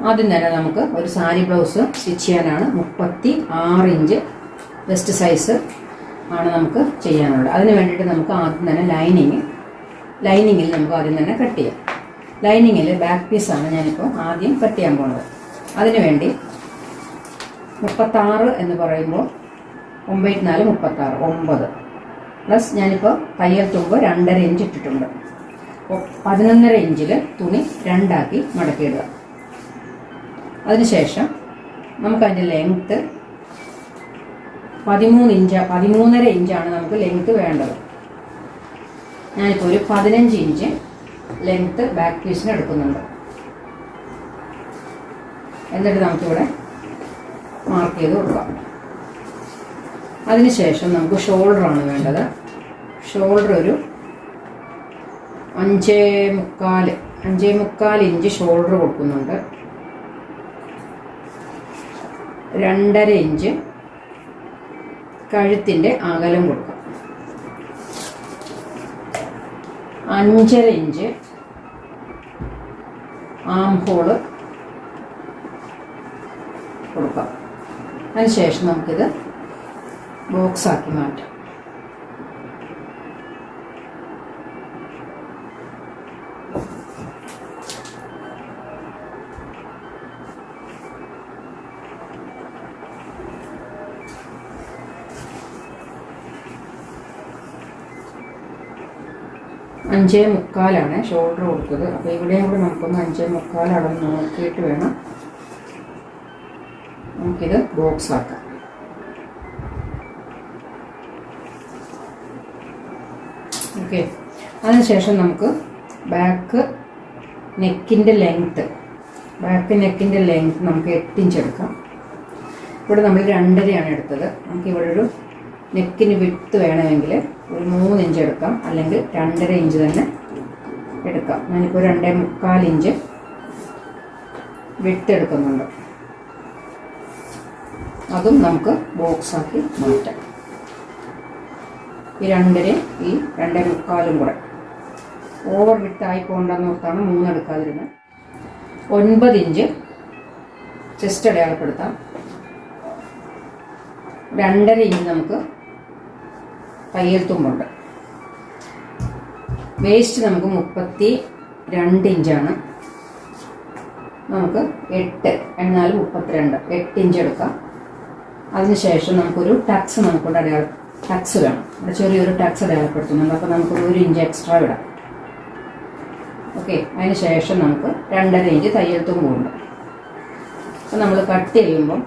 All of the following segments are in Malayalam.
ആദ്യം തന്നെ നമുക്ക് ഒരു സാരി ബ്ലൗസ് സ്റ്റിച്ച് ചെയ്യാനാണ്. 36 ഇഞ്ച് വെസ്റ്റ് സൈസ് ആണ് നമുക്ക് ചെയ്യാനുള്ളത്. അതിന് വേണ്ടിയിട്ട് നമുക്ക് ആദ്യം തന്നെ ലൈനിങ്ങിൽ നമുക്ക് ആദ്യം തന്നെ കട്ട് ചെയ്യാം. ലൈനിങ്ങിൽ ബാക്ക് പീസാണ് ഞാനിപ്പോൾ ആദ്യം കട്ട് ചെയ്യാൻ പോകുന്നത്. അതിന് വേണ്ടി 36 എന്ന് പറയുമ്പോൾ 9 4 36 9 പ്ലസ് ഞാനിപ്പോൾ തയ്യൽ തുമ്പ് 2.5 ഇഞ്ച് ഇട്ടിട്ടുണ്ട്. 11.5 ഇഞ്ചിൽ തുണി 2 മടക്കിയിടുക. അതിനുശേഷം നമുക്കതിൻ്റെ ലെങ്ത്ത് 13.5 ഇഞ്ചാണ് നമുക്ക് ലെങ്ത്ത് വേണ്ടത്. ഞാനിപ്പോൾ ഒരു 15 ഇഞ്ച് ലെങ്ത്ത് ബാക്ക് പീസിന് എടുക്കുന്നുണ്ട്. എന്നിട്ട് നമുക്കിവിടെ മാർക്ക് ചെയ്ത് കൊടുക്കാം. അതിനുശേഷം നമുക്ക് ഷോൾഡറാണ് വേണ്ടത്. ഷോൾഡർ ഒരു 5.25 ഇഞ്ച് ഷോൾഡർ കൊടുക്കുന്നുണ്ട്. 2.5 ഇഞ്ച് കഴുത്തിൻ്റെ അകലം കൊടുക്കാം. 5.5 ഇഞ്ച് ആം ഹോള് കൊടുക്കാം. അതിനുശേഷം നമുക്കിത് ബോക്സാക്കി മാറ്റാം. അഞ്ചേ മുക്കാലാണ് ഷോൾഡർ കൊടുത്തത്. അപ്പോൾ ഇവിടെയും കൂടെ നമുക്കൊന്ന് 5.25 അളവ് നോക്കിയിട്ട് വേണം നമുക്കിത് ബോക്സ് ആക്കാം. ഓക്കെ. അതിനുശേഷം നമുക്ക് ബാക്ക് നെക്കിൻ്റെ ലെങ്ത്ത് നമുക്ക് 8 ഇഞ്ച് എടുക്കാം. ഇവിടെ നമ്മൾ 2.5 എടുത്തത്. നമുക്കിവിടെ ഒരു നെക്കിന് വിട്ട് വേണമെങ്കിൽ ഒരു 3 ഇഞ്ച് എടുക്കാം, അല്ലെങ്കിൽ 2.5 ഇഞ്ച് തന്നെ എടുക്കാം. ഞാനിപ്പോൾ 2.25 ഇഞ്ച് വിട്ട് എടുക്കുന്നുണ്ട്. അതും നമുക്ക് ബോക്സാക്കി മാറ്റാം. ഈ 2.5 ഈ 2.25 കൂടെ ഓവർ വിട്ടായി പോകണ്ടെന്ന് ഓർത്താണ് 3 എടുക്കാതിരുന്നത്. 9 ഇഞ്ച് ചെസ്റ്റ് അടയാളപ്പെടുത്താം. 2.5 ഇഞ്ച് നമുക്ക് തയ്യൽ തുമ്പുണ്ട്. വേസ്റ്റ് നമുക്ക് 32 ഇഞ്ചാണ്. നമുക്ക് 8 എന്നാൽ 32 8 ഇഞ്ച് എടുക്കാം. അതിനുശേഷം നമുക്കൊരു ടക്സ് ടക്സ് വേണം. ഇവിടെ ചെറിയൊരു ടക്സ് അടയാളപ്പെടുത്തുന്നുണ്ട്. അപ്പോൾ നമുക്കൊരു 1 ഇഞ്ച് എക്സ്ട്രാ ഇടാം. ഓക്കെ. അതിന് ശേഷം നമുക്ക് 2.5 ഇഞ്ച് തയ്യൽ തുമ്പുണ്ട്. അപ്പോൾ നമ്മൾ കട്ട് ചെയ്യുമ്പം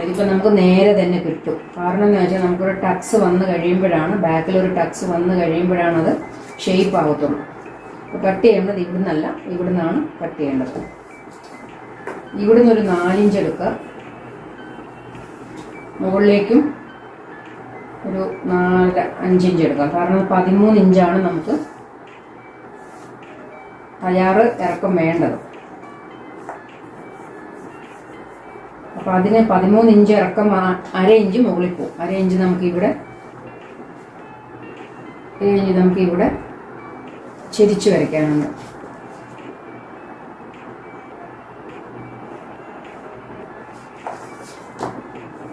ഇതിപ്പോൾ നമുക്ക് നേരെ തന്നെ കിട്ടും. കാരണം എന്ന് വെച്ചാൽ നമുക്കൊരു ടക്സ് വന്ന് കഴിയുമ്പോഴാണ്, ബാക്കിലൊരു ടക്സ് വന്ന് കഴിയുമ്പോഴാണ് അത് ഷേപ്പ് ആകത്തുള്ളൂ. അപ്പോൾ കട്ട് ചെയ്യേണ്ടത് ഇവിടുന്നല്ല, ഇവിടുന്നാണ് കട്ട് ചെയ്യേണ്ടത്. ഇവിടുന്ന് ഒരു 4 ഇഞ്ച് എടുക്കുക. മുകളിലേക്കും ഒരു 4-5 ഇഞ്ച് എടുക്കാം. കാരണം 13 ഇഞ്ചാണ് നമുക്ക് ഇറക്കം വേണ്ടത്. അപ്പോൾ അതിന് 13 ഇഞ്ച് ഇറക്കം 1/2 ഇഞ്ച് മുകളിൽ പോകും. 1/2 ഇഞ്ച് നമുക്കിവിടെ ചെരിച്ച് വരയ്ക്കാനുണ്ട്.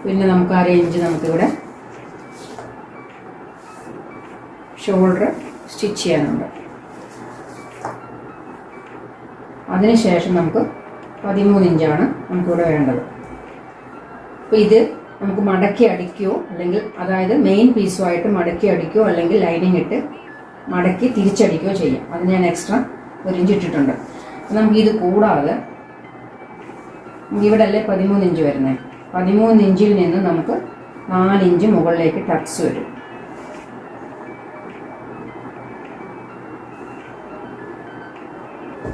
പിന്നെ നമുക്ക് 1/2 ഇഞ്ച് നമുക്കിവിടെ ഷോൾഡർ സ്റ്റിച്ച് ചെയ്യാനുണ്ട്. അതിനുശേഷം നമുക്ക് 13 ഇഞ്ചാണ് നമുക്കിവിടെ വേണ്ടത്. അപ്പോൾ ഇത് നമുക്ക് മടക്കി അടിക്കുകയോ, അല്ലെങ്കിൽ അതായത് മെയിൻ പീസുമായിട്ട് മടക്കി അടിക്കുകയോ, അല്ലെങ്കിൽ ലൈനിങ് ഇട്ട് മടക്കി തിരിച്ചടിക്കുകയോ ചെയ്യാം. അത് ഞാൻ എക്സ്ട്രാ 1 ഇഞ്ച് ഇട്ടിട്ടുണ്ട്. അപ്പോൾ നമുക്കിത് കൂടാതെ ഇവിടെ അല്ലേ 13 ഇഞ്ച് വരുന്നത്. 13 ഇഞ്ചിൽ നിന്ന് നമുക്ക് 4 ഇഞ്ച് മുകളിലേക്ക് ടക്സ് വരും.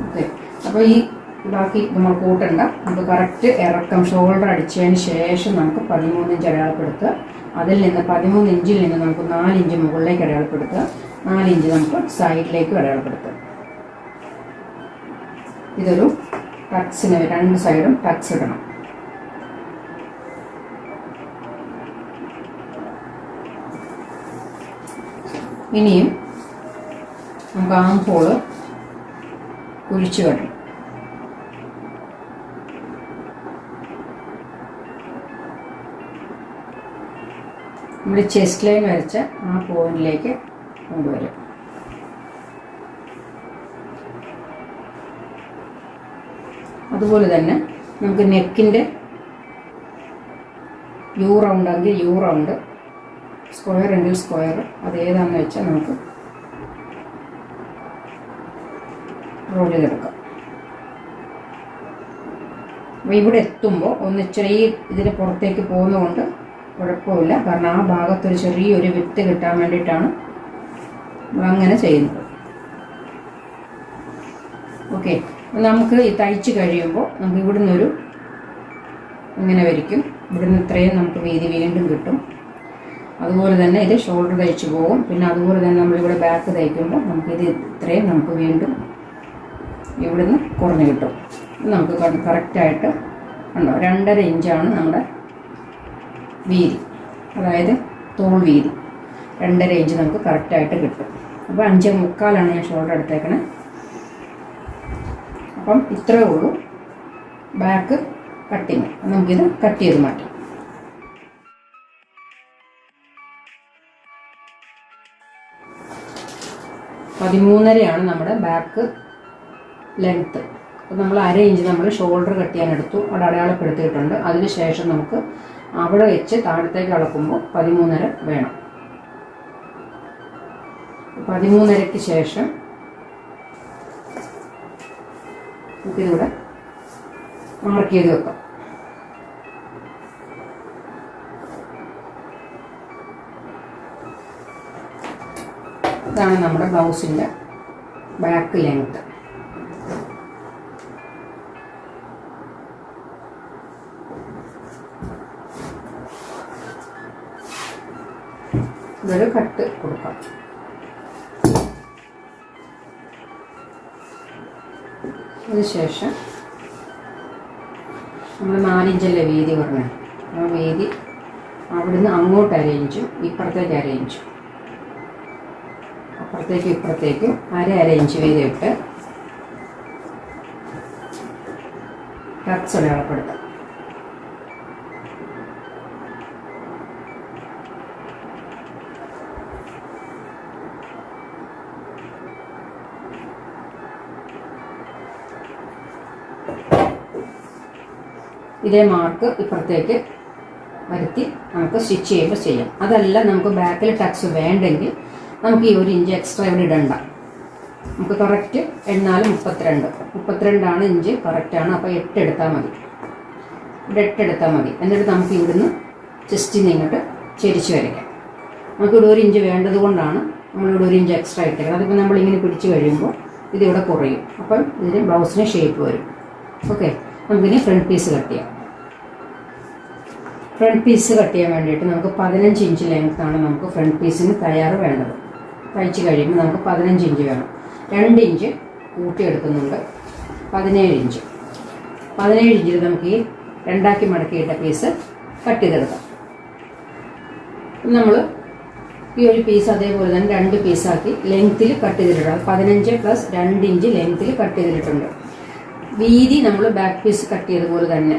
ഓക്കെ. അപ്പോൾ ഈ ബാക്കി നമ്മൾ കൂട്ടണ്ട. നമുക്ക് കറക്റ്റ് ഇറക്കം ഷോൾഡർ അടിച്ചതിന് ശേഷം നമുക്ക് 13 ഇഞ്ച് അടയാളപ്പെടുത്തുക. അതിൽ നിന്ന് 13 ഇഞ്ചിൽ നിന്ന് നമുക്ക് 4 ഇഞ്ച് മുകളിലേക്ക് അടയാളപ്പെടുത്തുക. 4 ഇഞ്ച് നമുക്ക് സൈഡിലേക്ക് അടയാളപ്പെടുത്തുക. ഇതൊരു ടക്സിന് 2 സൈഡും ടക്സ് ഇടണം. ഇനിയും നമുക്ക് ആം ഹോള് കുഴിച്ചു വരണം. നമ്മൾ ചെസ്റ്റ് ലൈൻ വരച്ച ആ പോയിന്റിലേക്ക് കൊണ്ടുവരും. അതുപോലെ തന്നെ നമുക്ക് നെക്കിൻ്റെ യു റൗണ്ട് ആണെങ്കിൽ യു റൗണ്ട്, സ്ക്വയർ എങ്കിൽ സ്ക്വയർ, അതേതാണെന്ന് വെച്ചാൽ നമുക്ക് റോൾ ചെയ്തെടുക്കാം. അപ്പോൾ ഇവിടെ എത്തുമ്പോൾ ഒന്ന് ചെറിയ ഇതിന് പുറത്തേക്ക് പോകുന്നതുകൊണ്ട് കുഴപ്പമില്ല, കാരണം ആ ഭാഗത്തൊരു ചെറിയൊരു വിത്ത് കിട്ടാൻ വേണ്ടിയിട്ടാണ് നമ്മളങ്ങനെ ചെയ്യുന്നത്. ഓക്കെ, നമുക്ക് ഈ തയ്ച്ച് കഴിയുമ്പോൾ നമുക്ക് ഇവിടുന്നൊരു ഇങ്ങനെ വരിക്കും, ഇവിടുന്ന് ഇത്രയും നമുക്ക് വീതി വീണ്ടും കിട്ടും. അതുപോലെ തന്നെ ഇത് ഷോൾഡർ തയ്ച്ച് പോകും. പിന്നെ അതുപോലെ തന്നെ നമ്മളിവിടെ ബാക്ക് തയ്ക്കുമ്പോൾ നമുക്കിത് ഇത്രയും നമുക്ക് വീണ്ടും ഇവിടുന്ന് കുറഞ്ഞ് കിട്ടും. നമുക്ക് കറക്റ്റായിട്ട് ഉണ്ടോ 2.5 ഇഞ്ചാണ് നമ്മുടെ വീതി, അതായത് തോൾ വീതി 2.5 ഇഞ്ച് നമുക്ക് കറക്റ്റായിട്ട് കിട്ടും. അപ്പോൾ 5.25 ഞാൻ ഷോൾഡർ എടുത്തേക്കണേ. അപ്പം ഇത്രയേ ഉള്ളൂ ബാക്ക് കട്ടിങ്. നമുക്കിത് കട്ട് ചെയ്ത് മാറ്റാം. പതിമൂന്നരയാണ് നമ്മുടെ ബാക്ക് ലെങ്ത്ത്. അപ്പോൾ നമ്മൾ 1/2 ഇഞ്ച് നമ്മൾ ഷോൾഡർ കട്ട് ചെയ്യാൻ എടുത്തു, അവിടെ അടയാളപ്പെടുത്തിയിട്ടുണ്ട്. അതിനുശേഷം നമുക്ക് അവിടെ വെച്ച് താഴത്തേക്ക് അളക്കുമ്പോൾ 13.5 വേണം. 13.5ക്ക് ശേഷം നമുക്കിതിവിടെ മാർക്ക് ചെയ്ത് വെക്കാം. ഇതാണ് നമ്മുടെ ബ്ലൗസിൻ്റെ ബാക്ക് ലെങ്ത്ത്. ഇതൊരു കട്ട് കൊടുക്കാം. അതിനുശേഷം നമ്മൾ 4 ഇഞ്ചല്ലേ വീതി പറഞ്ഞത്, ആ വീതി അവിടുന്ന് അങ്ങോട്ട് 1/2 ഇഞ്ചും ഇപ്പുറത്തേക്ക് 1/2 ഇഞ്ചും, അപ്പുറത്തേക്കും ഇപ്പുറത്തേക്കും 1/2 ഇഞ്ച് വീതി ഇട്ട് ടക്സ് അടയാളപ്പെടുത്താം. ഇതേ മാർക്ക് ഇപ്പുറത്തേക്ക് വരുത്തി നമുക്ക് സ്റ്റിച്ച് ചെയ്യുമ്പോൾ ചെയ്യാം. അതല്ല നമുക്ക് ബാക്കിൽ ടക്സ് വേണ്ടെങ്കിൽ നമുക്ക് ഈ 1 ഇഞ്ച് എക്സ്ട്രാ ഇവിടെ ഇടണ്ട. നമുക്ക് കറക്റ്റ് 32 ഇഞ്ച് കറക്റ്റാണ്. അപ്പോൾ 8 എടുത്താൽ മതി. ഇവിടെ 8 എടുത്താൽ മതി. എന്നിട്ട് നമുക്ക് ഇവിടുന്ന് ചെസ്റ്റിൽ നിന്ന് ഇങ്ങോട്ട് ചെരിച്ച് വരയ്ക്കാം. നമുക്കിവിടെ 1 ഇഞ്ച് വേണ്ടത് കൊണ്ടാണ് നമ്മളിവിടെ 1 ഇഞ്ച് എക്സ്ട്രാ ഇട്ടേക്കുന്നത്. അതിപ്പോൾ നമ്മളിങ്ങനെ പിടിച്ച് കഴിയുമ്പോൾ ഇതിവിടെ കുറയും. അപ്പം ഇതിന് ബ്ലൗസിന് ഷേപ്പ് വരും. ഓക്കെ, നമുക്കിനി ഫ്രണ്ട് പീസ് കട്ട് ചെയ്യാം. ഫ്രണ്ട് പീസ് കട്ട് ചെയ്യാൻ വേണ്ടിയിട്ട് നമുക്ക് 15 ഇഞ്ച് ലെങ്ത്താണ് നമുക്ക് ഫ്രണ്ട് പീസിന് തയ്യാറ് വേണ്ടത്. തയ്ച്ച് കഴിയുമ്പോൾ നമുക്ക് 15 ഇഞ്ച് വേണം. 2 ഇഞ്ച് കൂട്ടിയെടുക്കുന്നുണ്ട്. 17 ഇഞ്ച്. 17 ഇഞ്ചിൽ നമുക്ക് ഈ 2ആക്കി മടക്കിയിട്ട പീസ് കട്ട് ചെയ്തെടുക്കാം. നമ്മൾ ഈ ഒരു പീസ് അതേപോലെ തന്നെ 2 പീസാക്കി ലെങ്ത്തിൽ കട്ട് ചെയ്തിട്ടുണ്ട്. 15 + 2 ഇഞ്ച് ലെങ്ത്തിൽ കട്ട് ചെയ്തിട്ടുണ്ട്. വീതി നമ്മൾ ബാക്ക് പീസ് കട്ട് ചെയ്തതുപോലെ തന്നെ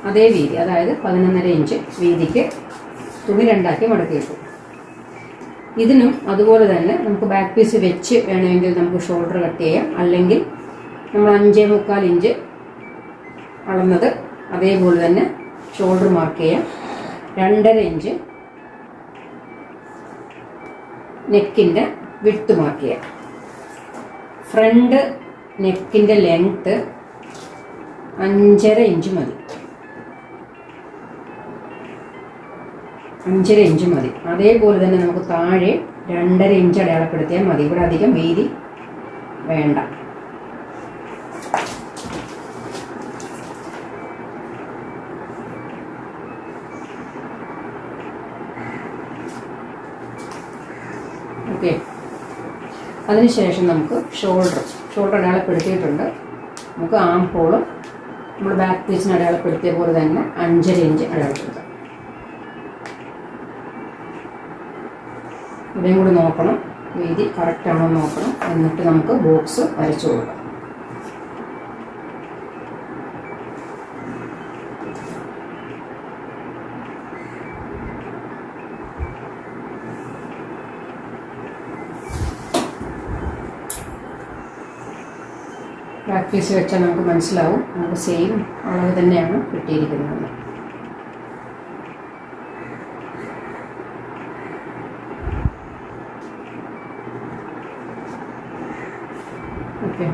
അതേ വീതി, അതായത് 11.5 ഇഞ്ച് വീതിക്ക് തുണി 2ആക്കി മടക്കിയിട്ടു. ഇതിനും അതുപോലെ തന്നെ നമുക്ക് ബാക്ക് പീസ് വെച്ച് വേണമെങ്കിൽ നമുക്ക് ഷോൾഡർ കട്ട് ചെയ്യാം. അല്ലെങ്കിൽ നമ്മൾ 5.25 ഇഞ്ച് അളന്നത് അതേപോലെ തന്നെ ഷോൾഡർ മാർക്ക് ചെയ്യാം. 2.5 ഇഞ്ച് നെക്കിൻ്റെ വിഡ്ത്ത് മാർക്ക് ചെയ്യാം. ഫ്രണ്ട് നെക്കിൻ്റെ ലെങ്ത്ത് 5.5 ഇഞ്ച് മതി. 5.5 ഇഞ്ച് മതി. അതേപോലെ തന്നെ നമുക്ക് താഴെ 2.5 ഇഞ്ച് അടയാളപ്പെടുത്തിയാൽ മതി. ഇവിടെ അധികം വീതി വേണ്ട. ഓക്കെ, അതിനുശേഷം നമുക്ക് ഷോൾഡർ അടയാളപ്പെടുത്തിയിട്ടുണ്ട്. നമുക്ക് ആം ഹോളും നമ്മൾ ബാക്ക് പീസിന് അടയാളപ്പെടുത്തിയ പോലെ തന്നെ 5.5 ഇഞ്ച് അടയാളപ്പെടുത്താം. ഇവിടെയും കൂടി നോക്കണം, വീതി കറക്റ്റാണോ നോക്കണം. എന്നിട്ട് നമുക്ക് ബോക്സ് വരച്ചു കൊടുക്കാം. ബാക്ക് പീസ് വെച്ചാൽ നമുക്ക് മനസ്സിലാവും നമുക്ക് സെയിം അളവ് തന്നെയാണ് കിട്ടിയിരിക്കുന്നത്. ഓക്കെ,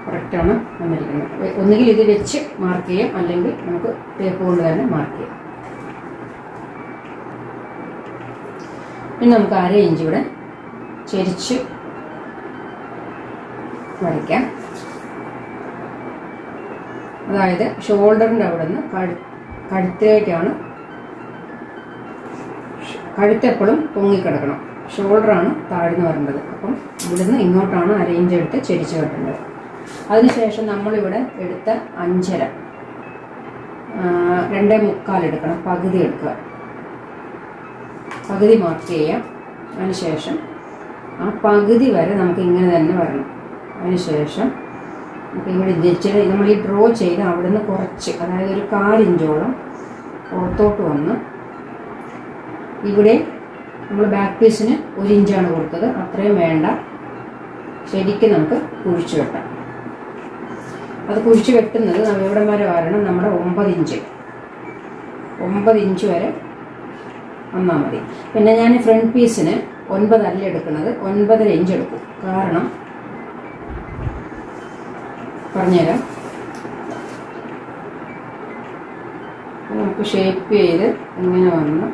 കറക്റ്റാണ് വന്നിരിക്കുന്നത്. ഒന്നുകിൽ ഇത് വെച്ച് മാർക്ക് ചെയ്യാം, അല്ലെങ്കിൽ നമുക്ക് ടേപ്പ് കൊണ്ട് തന്നെ മാർക്ക് ചെയ്യാം. ഇനി നമുക്ക് 1/2 ഇഞ്ച് ഇവിടെ ചെരിച്ച് വരയ്ക്കാം. അതായത് ഷോൾഡറിൻ്റെ അവിടെ നിന്ന് കഴുത്തിലേക്കാണ്. കഴുത്തെപ്പോഴും പൊങ്ങിക്കിടക്കണം, ഷോൾഡറാണ് താഴ്ന്നു വരേണ്ടത്. അപ്പം ഇവിടുന്ന് ഇങ്ങോട്ടാണ് 1/2 ഇഞ്ച് എടുത്ത് ചെരിച്ച് വെട്ടേണ്ടത്. അതിനുശേഷം നമ്മളിവിടെ എടുത്ത 5.5 2.25 എടുക്കണം, പകുതി എടുക്കുക. പകുതി മാർക്ക് ചെയ്യാം. അതിനുശേഷം ആ പകുതി വരെ നമുക്ക് ഇങ്ങനെ തന്നെ വരണം. അതിനുശേഷം നമുക്ക് ഇവിടെ ഇച്ചിരി നമ്മൾ ഈ ഡ്രോ ചെയ്ത് അവിടെ നിന്ന് കുറച്ച്, അതായത് ഒരു 1/4 ഇഞ്ചോളം പുറത്തോട്ട് വന്ന് ഇവിടെ നമ്മൾ ബാക്ക് പീസിന് 1 ഇഞ്ചാണ് കൊടുത്തത്, അത്രയും വേണ്ട. ശരിക്കും നമുക്ക് കുഴിച്ച് വെട്ടാം. അത് കുഴിച്ച് വെട്ടുന്നത് എവിടെ വരെ വരണം? നമ്മുടെ 9 ഇഞ്ച് വരെ വന്നാൽ മതി. പിന്നെ ഞാൻ ഫ്രണ്ട് പീസിന് 9 അല്ല എടുക്കുന്നത്, 9.5 ഇഞ്ച് എടുക്കും. കാരണം പറഞ്ഞുതരാം. നമുക്ക് ഷേപ്പ് ചെയ്ത് ഇങ്ങനെ വന്ന്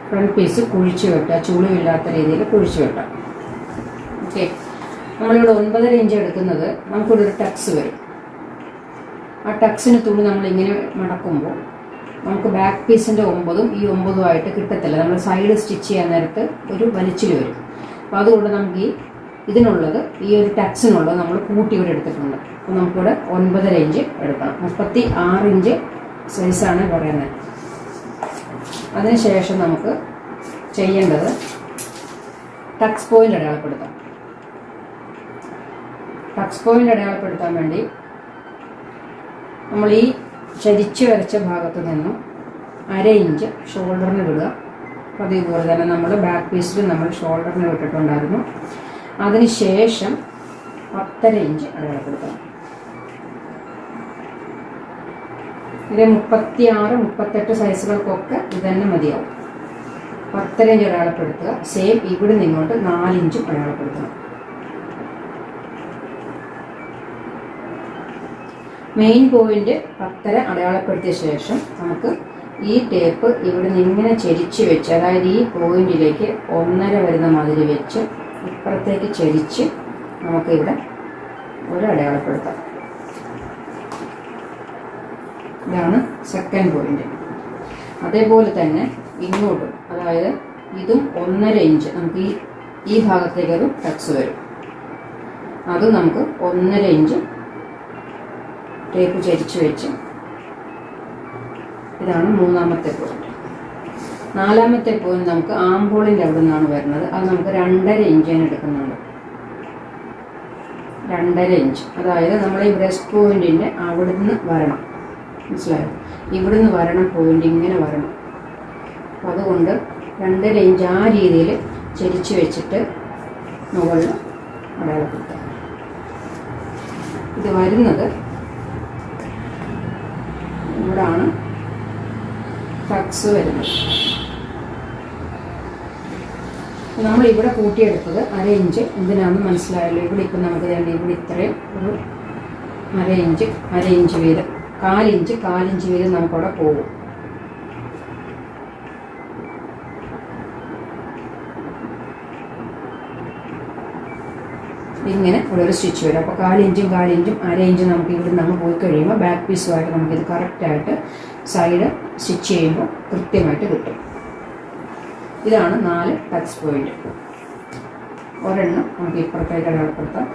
ഫ്രണ്ട് പീസ് കുഴിച്ച് വെട്ടുക, ചുളിവില്ലാത്ത രീതിയിൽ കുഴിച്ച് വെട്ടാം. ഓക്കെ, നമ്മളിവിടെ 9.5 ഇഞ്ച് എടുക്കുന്നത്. നമുക്കിവിടെ ഒരു ടക്സ് വരും. ആ ടക്സിന് തുണി നമ്മളിങ്ങനെ മടക്കുമ്പോൾ നമുക്ക് ബാക്ക് പീസിൻ്റെ 9ഉം ഈ 9ഉം ആയിട്ട് കിട്ടത്തില്ല. നമ്മൾ സൈഡ് സ്റ്റിച്ച് ചെയ്യാൻ നേരത്ത് ഒരു വലിച്ചിൽ വരും. അപ്പോൾ അതുകൊണ്ട് നമുക്ക് ഇതിനുള്ളത്, ഈ ഒരു ടക്സിനുള്ളത് നമ്മൾ കൂട്ടി ഇവിടെ എടുത്തിട്ടുണ്ട്. അപ്പോൾ നമുക്കിവിടെ 9.5 ഇഞ്ച് എടുക്കണം. 36 ഇഞ്ച് സൈസാണ് പറയുന്നത്. അതിനുശേഷം നമുക്ക് ചെയ്യേണ്ടത് ടക്സ് പോയിൻ്റ് അടയാളപ്പെടുത്താം. ടക്സ് പോയിൻ്റ് അടയാളപ്പെടുത്താൻ വേണ്ടി നമ്മൾ ഈ ചരിച്ച് വരച്ച ഭാഗത്ത് നിന്നും 1/2 ഇഞ്ച് ഷോൾഡറിന് വിടുക. അതേപോലെ തന്നെ നമ്മൾ ബാക്ക് പീസിൽ നമ്മൾ ഷോൾഡറിന് വിട്ടിട്ടുണ്ടായിരുന്നു. അതിനുശേഷം 10.5 ഇഞ്ച് അടയാളപ്പെടുത്തണം. ഇത് 36, 38 സൈസുകൾക്കൊക്കെ ഇത് തന്നെ മതിയാവും. 10.5 ഇഞ്ച് അടയാളപ്പെടുത്തുക. സെയിം ഇവിടെ നിങ്ങോട്ട് 4 ഇഞ്ചും അടയാളപ്പെടുത്തണം. മെയിൻ പോയിന്റ് 10.5 അടയാളപ്പെടുത്തിയ ശേഷം നമുക്ക് ഈ ടേപ്പ് ഇവിടെ നിന്ന് ഇങ്ങനെ ചെരിച്ച് വെച്ച്, അതായത് ഈ പോയിന്റിലേക്ക് 1.5 വരുന്ന മാതിരി വെച്ച് ഇപ്പുറത്തേക്ക് ചെരിച്ച് നമുക്കിവിടെ ഒരു അടയാളപ്പെടുത്താം. ഇതാണ് സെക്കൻഡ് പോയിന്റ്. അതേപോലെ തന്നെ ഇങ്ങോട്ടും, അതായത് ഇതും 1.5 ഇഞ്ച് നമുക്ക് ഈ ഭാഗത്തേക്കൊരു ടക്സ് വരും. അത് നമുക്ക് 1.5 ഇഞ്ച് ടേപ്പ് ചരിച്ച് വെച്ച്, ഇതാണ് 3ാമത്തെ പോയിന്റ്. 4ാമത്തെ പോയിന്റ് നമുക്ക് ആംബോളിൻ്റെ അവിടെ നിന്നാണ് വരുന്നത്. അത് നമുക്ക് 2.5 ഇഞ്ചിന് എടുക്കുന്നുണ്ട്. 2.5 ഇഞ്ച്, അതായത് നമ്മൾ ഈ ബ്രസ്റ്റ് പോയിന്റിൻ്റെ അവിടെ നിന്ന് വരണം. മനസ്സിലായോ? ഇവിടുന്ന് വരണം, പോയിന്റ് ഇങ്ങനെ വരണം. അപ്പം അതുകൊണ്ട് 2.5 ഇഞ്ച് ആ രീതിയിൽ ചരിച്ച് വെച്ചിട്ട് മുകളിൽ അടയാളപ്പെടുത്താം. ഇത് വരുന്നത് ഇവിടാണ് ടക്സ് വരുന്നത്. നമ്മൾ ഇവിടെ കൂട്ടിയെടുത്തത് 1/2 ഇഞ്ച്. എന്തിനാണെന്ന് മനസ്സിലായല്ലോ. ഇവിടെ ഇപ്പം നമുക്ക് വേണ്ടി ഇവിടെ ഇത്രയും ഒരു 1/2 ഇഞ്ച് വീതം, 4 ഇഞ്ച് വീതം നമുക്കവിടെ പോകും. ഇങ്ങനെ ഇവിടെ ഒരു സ്റ്റിച്ച് വരും. അപ്പോൾ 4 ഇഞ്ചും 1/2 ഇഞ്ചും നമുക്ക് ഇവിടെ നിന്ന് പോയി കഴിയുമ്പോൾ ബാക്ക് പീസുമായിട്ട് നമുക്കിത് കറക്റ്റായിട്ട് സൈഡ് സ്റ്റിച്ച് ചെയ്യുമ്പോൾ കൃത്യമായിട്ട് കിട്ടും. ഇതാണ് 4 ടച്ച് പോയിന്റ്. ഒരെണ്ണം നമുക്ക് ഇപ്പുറത്തേക്ക് അടയാളപ്പെടുത്താം,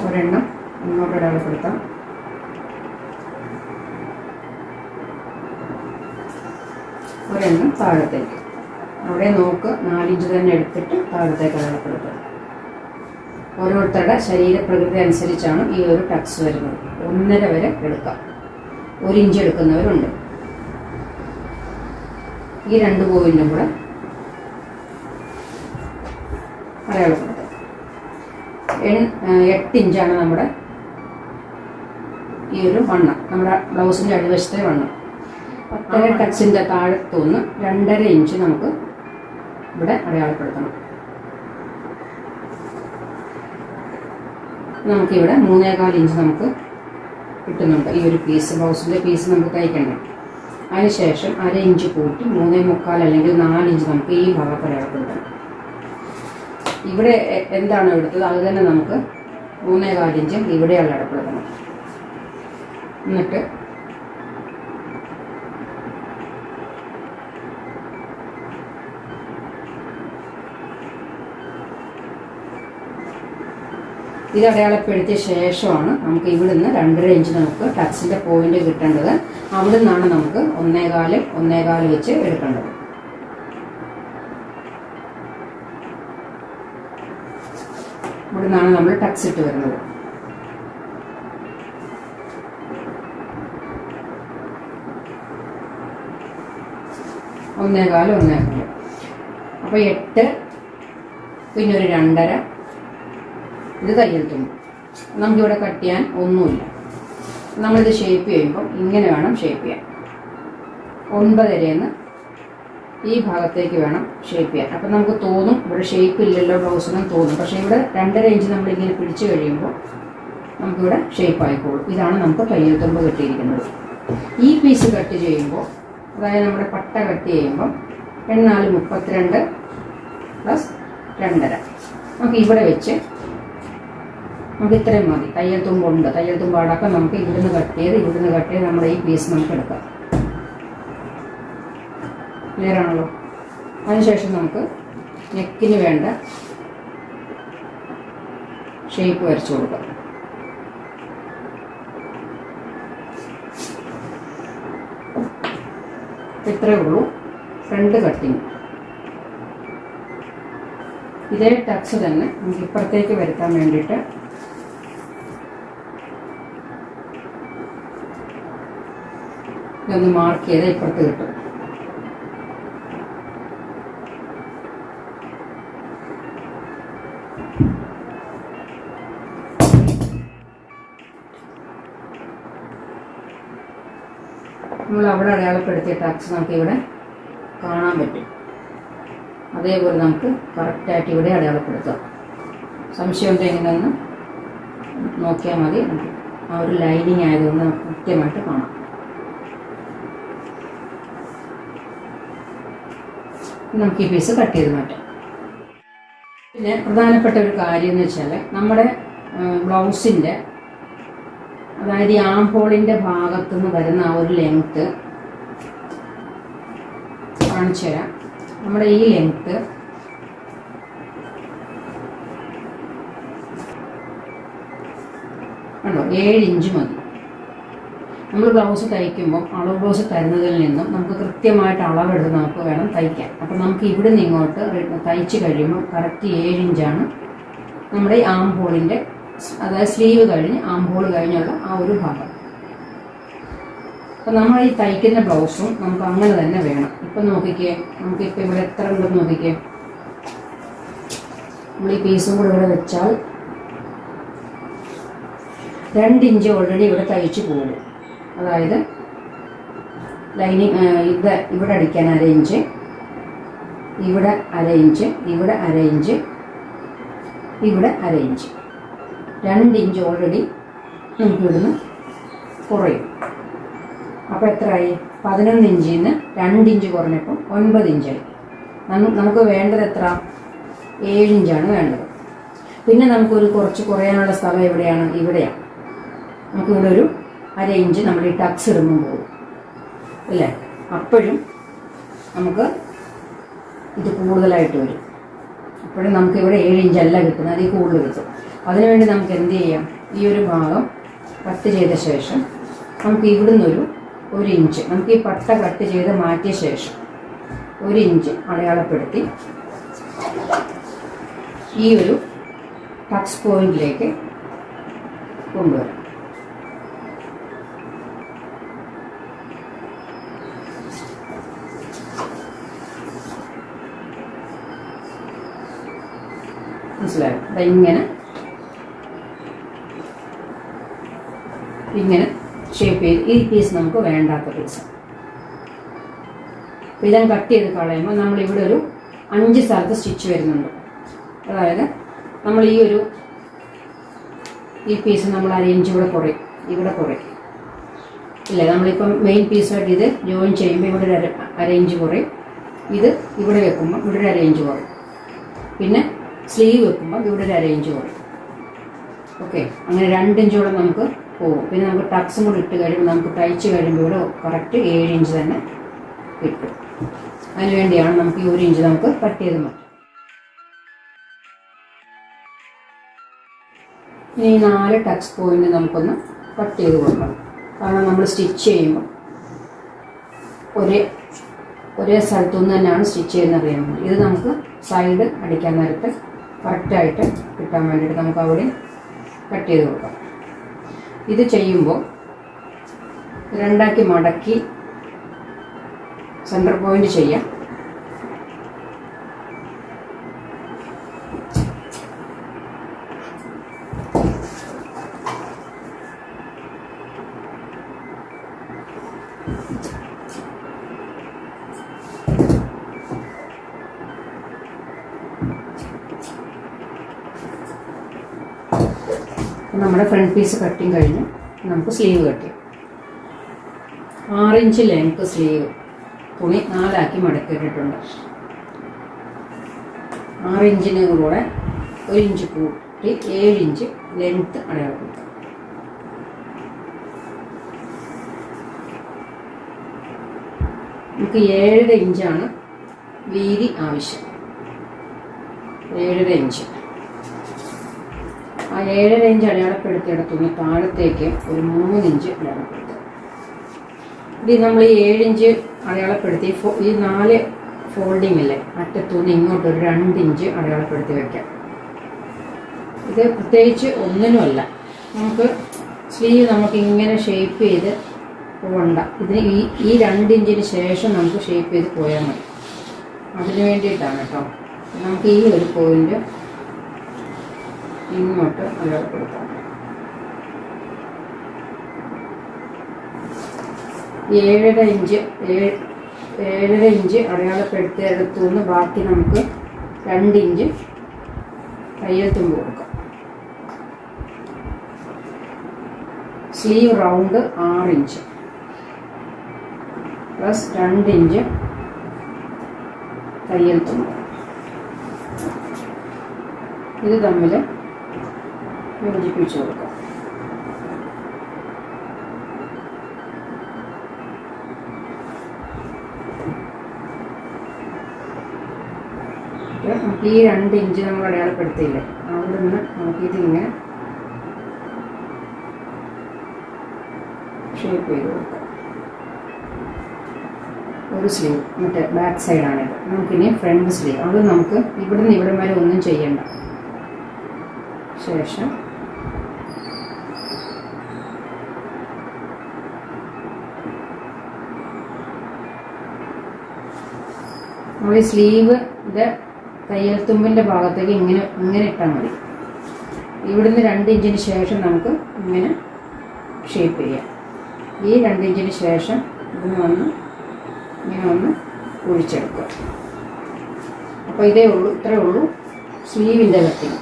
ഒരെണ്ണം ഇങ്ങോട്ട് അടയാളപ്പെടുത്താം, ഒരെണ്ണം താഴത്തേക്ക്. അവിടെ നോക്ക് 4 ഇഞ്ച് തന്നെ എടുത്തിട്ട് താഴത്തേക്ക് അടയാളപ്പെടുത്തുക. ഓരോരുത്തരുടെ ശരീരപ്രകൃതി അനുസരിച്ചാണ് ഈ ഒരു ടക്സ് വരുന്നത്. 1.5 വരെ എടുക്കാം, 1 ഇഞ്ച് എടുക്കുന്നവരുണ്ട്. ഈ 2 പോയിന്റും കൂടെ അടയാളപ്പെടുത്തുക. 8 ഇഞ്ചാണ് നമ്മുടെ ഈ ഒരു വണ്ണം, നമ്മുടെ ബ്ലൗസിൻ്റെ അടിവശത്തെ വണ്ണം. 10 ടക്സിൻ്റെ താഴത്തുനിന്ന് 2.5 ഇഞ്ച് നമുക്ക് ഇവിടെ അടയാളപ്പെടുത്തണം. നമുക്കിവിടെ 3.25 ഇഞ്ച് നമുക്ക് കിട്ടുന്നുണ്ട്. ഈ ഒരു പീസ്, ബ്ലൗസിൻ്റെ പീസ് നമുക്ക് തയ്ക്കണ്ടേ. അതിനുശേഷം 1/2 ഇഞ്ച് കൂട്ടി 3.25 അല്ലെങ്കിൽ 4 ഇഞ്ച് നമുക്ക് ഈ ഭാഗത്ത് അടയാളപ്പെടുത്തണം. ഇവിടെ എന്താണ് എടുത്തത് അത് തന്നെ നമുക്ക് 3.25 ഇഞ്ച് ഇവിടെ അടയാളപ്പെടുത്തണം. എന്നിട്ട് ഇത് അടയാളപ്പെടുത്തിയ ശേഷമാണ് നമുക്ക് ഇവിടുന്ന് 2.5 ഇഞ്ച് നമുക്ക് ടക്സിൻ്റെ പോയിന്റ് കിട്ടേണ്ടത്. അവിടെ നിന്നാണ് നമുക്ക് 1.25 വെച്ച് എടുക്കേണ്ടത്. ഇവിടെ നിന്നാണ് നമ്മൾ ടക്സ് ഇട്ട് വരുന്നത്. ഒന്നേകാല്. അപ്പോൾ 8 പിന്നെ ഒരു 2.5 ഇത് തയ്യൽ തുമ്പ്. നമുക്കിവിടെ കട്ട് ചെയ്യാൻ ഒന്നുമില്ല. നമ്മളിത് ഷേപ്പ് ചെയ്യുമ്പോൾ ഇങ്ങനെ വേണം ഷേപ്പ് ചെയ്യാൻ. 9.5 ഈ ഭാഗത്തേക്ക് വേണം ഷേപ്പ് ചെയ്യാൻ. അപ്പം നമുക്ക് തോന്നും ഇവിടെ ഷേപ്പ് ഇല്ലല്ലോ ബ്ലൗസിനും തോന്നും. പക്ഷേ ഇവിടെ 2.5 ഇഞ്ച് നമ്മളിങ്ങനെ പിടിച്ച് കഴിയുമ്പോൾ നമുക്കിവിടെ ഷേപ്പ് ആയിക്കോളും. ഇതാണ് നമുക്ക് തയ്യൽ തുമ്പ് കെട്ടിയിരിക്കുന്നത്. ഈ പീസ് കട്ട് ചെയ്യുമ്പോൾ, അതായത് നമ്മുടെ പട്ട കട്ട് ചെയ്യുമ്പം 8×4 32 + 2.5 നമുക്ക് ഇവിടെ വെച്ച് നമുക്ക് ഇത്രയും മതി. തയ്യൽ തുമ്പുണ്ട്. തയ്യൽ തുമ്പ് അടക്കം നമുക്ക് ഇവിടുന്ന് കട്ട് ചെയ്ത് നമ്മുടെ ഈ പീസ് നമുക്ക് എടുക്കാം. ക്ലിയർ ആണല്ലോ? അതിനുശേഷം നമുക്ക് നെക്കിന് വേണ്ട ഷേപ്പ് വരച്ചു കൊടുക്കാം. ഇത്രയേ ഉള്ളൂ ഫ്രണ്ട് കട്ടിങ്. ഇതേ ടക്സ് തന്നെ നമുക്ക് ഇപ്പുറത്തേക്ക് വരുത്താൻ വേണ്ടിയിട്ട് ഇതൊന്ന് മാർക്ക് ചെയ്ത് ഇപ്പുറത്ത് കിട്ടും. നമ്മൾ അവിടെ അടയാളപ്പെടുത്തിയ ടക്സ് നമുക്ക് ഇവിടെ കാണാൻ പറ്റും. അതേപോലെ നമുക്ക് കറക്റ്റായിട്ട് ഇവിടെ അടയാളപ്പെടുത്താം. സംശയം ഉണ്ടെങ്കിലൊന്ന് നോക്കിയാൽ മതി. ആ ഒരു ലൈനിങ് ആയതുകൊണ്ട് നമുക്ക് കൃത്യമായിട്ട് കാണാം. നമുക്ക് ഈ പീസ് കട്ട് ചെയ്ത് മാറ്റാം. പിന്നെ പ്രധാനപ്പെട്ട ഒരു കാര്യം എന്ന് വെച്ചാൽ നമ്മുടെ ബ്ലൗസിൻ്റെ, അതായത് ഈ ആം ഹോളിൻ്റെ ഭാഗത്തുനിന്ന് വരുന്ന ആ ഒരു ലെങ്ത്ത് കാണിച്ചു തരാം. നമ്മുടെ ഈ ലെങ്ത്ത് കണ്ടോ, 7 ഇഞ്ച് മതി. നമ്മൾ ബ്ലൗസ് തയ്ക്കുമ്പോൾ അളവ് ബ്ലൗസ് തരുന്നതിൽ നിന്നും നമുക്ക് കൃത്യമായിട്ട് അളവെടുത്ത് നമുക്ക് വേണം തയ്ക്കാൻ. അപ്പം നമുക്ക് ഇവിടെ നിന്ന് ഇങ്ങോട്ട് തയ്ച്ച് കഴിയുമ്പോൾ കറക്റ്റ് 7 ഇഞ്ചാണ് നമ്മുടെ ഈ ആം ഹോളിൻ്റെ, അതായത് സ്ലീവ് കഴിഞ്ഞ് ആം ഹോൾ കഴിഞ്ഞുള്ള ആ ഒരു ഭാഗം. അപ്പം നമ്മൾ ഈ തയ്ക്കുന്ന ബ്ലൗസും നമുക്ക് അങ്ങനെ തന്നെ വേണം. ഇപ്പം നോക്കിക്കേ, നമുക്കിപ്പോൾ ഇവിടെ എത്ര ഉണ്ടെന്ന് നോക്കിക്കേ. നമ്മൾ ഈ പീസും കൂടെ ഇവിടെ വെച്ചാൽ 2 ഇഞ്ച് ഓൾറെഡി ഇവിടെ തയ്ച്ച് പോകും. അതായത് ലൈനിങ് ഇവിടെ അടിക്കാൻ 1/2 ഇഞ്ച്, ഇവിടെ 1/2 ഇഞ്ച്, ഇവിടെ 1/2 ഇഞ്ച്, ഇവിടെ 1/2 ഇഞ്ച്, 2 ഇഞ്ച് ഓൾറെഡി നമുക്കിവിടുന്ന് കുറയും. അപ്പോൾ എത്രയായി? 11 ഇഞ്ചിൽ നിന്ന് 2 ഇഞ്ച് കുറഞ്ഞപ്പോൾ 9 ഇഞ്ചായി. നമുക്ക് വേണ്ടത് എത്ര? 7 ഇഞ്ചാണ് വേണ്ടത്. പിന്നെ നമുക്കൊരു കുറച്ച് കുറയാനുള്ള സ്ഥലം എവിടെയാണ്? ഇവിടെയാണ്. നമുക്കിവിടെ ഒരു 1/2 ഇഞ്ച് നമ്മൾ ഈ ടക്സ് ഇടുമ്പോൾ പോകും അല്ലേ? അപ്പോഴും നമുക്ക് ഇത് കൂടുതലായിട്ട് വരും. അപ്പോഴും നമുക്കിവിടെ 7 ഇഞ്ചല്ല കിട്ടുന്നത്, അതിൽ കൂടുതൽ കിട്ടും. അതിനുവേണ്ടി നമുക്ക് എന്ത് ചെയ്യാം? ഈ ഒരു ഭാഗം കട്ട് ചെയ്ത ശേഷം നമുക്ക് ഇവിടുന്നൊരു 1 ഇഞ്ച്, നമുക്ക് ഈ പട്ട കട്ട് ചെയ്ത് മാറ്റിയ ശേഷം 1 ഇഞ്ച് അടയാളപ്പെടുത്തി ഈ ഒരു ടക്സ് പോയിന്റിലേക്ക് കൊണ്ടുവരാം. മനസ്സിലായോ? ഇങ്ങനെ ഇങ്ങനെ ഷേപ്പ് ചെയ്ത് ഈ പീസ് നമുക്ക് വേണ്ടാത്ത പീസ്. അപ്പോൾ ഇതങ്ങ് കട്ട് ചെയ്ത് കളയുമ്പോൾ നമ്മളിവിടെ ഒരു 5 സ്ഥലത്ത് സ്റ്റിച്ച് വരുന്നുണ്ട്. അതായത് നമ്മൾ ഈ പീസ് നമ്മൾ അരയിഞ്ച് ഇവിടെ കുറയും ഇല്ലേ. നമ്മളിപ്പം മെയിൻ പീസായിട്ട് ഇത് ജോയിൻ ചെയ്യുമ്പോൾ ഇവിടെ ഒരു അരയിഞ്ച് കുറയും. ഇത് ഇവിടെ വെക്കുമ്പോൾ ഇവിടെ ഒരു അരയിഞ്ച് കുറയും. പിന്നെ സ്ലീവ് വെക്കുമ്പോൾ ഇവിടെ ഒരു അരയിഞ്ച് കുറയും. ഓക്കെ, അങ്ങനെ 2 ഇഞ്ചോളം നമുക്ക് പോകും. പിന്നെ നമുക്ക് ടക്സും കൂടി ഇട്ട് കഴിയുമ്പോൾ നമുക്ക് തയ്ച്ച് കഴിയുമ്പോൾ ഇവിടെ കറക്റ്റ് 7 ഇഞ്ച് തന്നെ കിട്ടും. അതിനുവേണ്ടിയാണ് നമുക്ക് ഈ 1 ഇഞ്ച് നമുക്ക് കട്ട് ചെയ്ത് മാറ്റാം. ഇനി ഈ 4 ടക്സ് പോയിന്റ് നമുക്കൊന്ന് കട്ട് ചെയ്ത് കൊടുക്കണം. കാരണം നമ്മൾ സ്റ്റിച്ച് ചെയ്യുമ്പോൾ ഒരേ സ്ഥലത്തു നിന്ന് തന്നെയാണ് സ്റ്റിച്ച് ചെയ്യുന്നത് അറിയാൻ വേണ്ടി. ഇത് നമുക്ക് സൈഡ് അടിക്കാൻ നേരത്ത് കറക്റ്റായിട്ട് കിട്ടാൻ വേണ്ടിയിട്ട് നമുക്ക് അവിടെ കട്ട് ചെയ്ത് കൊടുക്കാം. ഇത് ചെയ്യുമ്പോൾ 2ആക്കി മടക്കി സെൻറ്റർ പോയിന്റ് ചെയ്യാം. നമ്മുടെ ഫ്രണ്ട് പീസ് കട്ടിങ് കഴിഞ്ഞ് നമുക്ക് സ്ലീവ് കട്ട് ചെയ്യാം. 6 ഇഞ്ച് ലെങ്ത് സ്ലീവ് തുണി 4ആക്കി മടക്കിയിട്ടിട്ടുണ്ട്. 6 ഇഞ്ചിന് കൂടെ 1 ഇഞ്ച് കൂട്ടി 7 ഇഞ്ച് ലെങ്ത് അടയാളപ്പെടുത്താം. നമുക്ക് 7.5 ഇഞ്ചാണ് വീതി ആവശ്യം. 7.5 ഇഞ്ച്. ആ 7.5 ഇഞ്ച് അടയാളപ്പെടുത്തിയെടുത്തുനിന്ന് താഴത്തേക്ക് ഒരു 3 ഇഞ്ച് അടയാളപ്പെടുത്തുക. ഇത് നമ്മൾ ഈ 7 ഇഞ്ച് അടയാളപ്പെടുത്തി ഈ 4 ഫോൾഡിംഗ് അല്ലേ അറ്റത്തുനിന്ന് ഇങ്ങോട്ട് ഒരു 2 ഇഞ്ച് അടയാളപ്പെടുത്തി വയ്ക്കാം. ഇത് പ്രത്യേകിച്ച് ഒന്നിനുമല്ല, നമുക്ക് സ്ലീവ് നമുക്ക് ഇങ്ങനെ ഷേപ്പ് ചെയ്ത് പോകണ്ട. ഇതിന് ഈ 2 ഇഞ്ചിന് ശേഷം നമുക്ക് ഷേപ്പ് ചെയ്ത് പോയാൽ മതി. അതിന് വേണ്ടിയിട്ടാണ് കേട്ടോ. നമുക്ക് ഈ ഒരു പോയിന്റ് ഇങ്ങോട്ട് അടയാളപ്പെടുത്താം. 7.5 ഇഞ്ച് അടയാളപ്പെടുത്തിയെടുത്തുനിന്ന് ബാക്കി നമുക്ക് 2 ഇഞ്ച് തയ്യൽ തുമ്പ് കൊടുക്കാം. Sleeve round 6 inch plus 2 inch തയ്യൽ തുമ്പ്. ഇത് തമ്മിൽ യോജിപ്പിച്ച് കൊടുക്കാം. നമുക്ക് ഈ 2 ഇഞ്ച് നമ്മൾ അടയാളപ്പെടുത്തിയില്ലേ, അവിടെ നിന്ന് നമുക്കിതിങ്ങനെ ഷേപ്പ് ചെയ്ത് കൊടുക്കാം. ഒരു സ്ലീവ് മറ്റേ ബാക്ക് സൈഡാണിത്. നമുക്കിനി ഫ്രണ്ട് സ്ലീവ്, അത് നമുക്ക് ഇവിടുന്ന് ഇവിടം വരെ ഒന്നും ചെയ്യണ്ട. ശേഷം നമ്മൾ ഈ സ്ലീവിൻ്റെ തയ്യൽ തുമ്പിൻ്റെ ഭാഗത്തേക്ക് ഇങ്ങനെ ഇട്ടാൽ മതി. ഇവിടുന്ന് 2 ഇഞ്ചിന് ശേഷം നമുക്ക് ഇങ്ങനെ ഷേപ്പ് ചെയ്യാം. ഈ 2 ഇഞ്ചിന് ശേഷം ഇങ്ങനെ ഒന്ന് കുഴിച്ചെടുക്കുക. അപ്പോൾ ഇത്രയേ ഉള്ളൂ സ്ലീവിൻ്റെ കട്ടിങ്.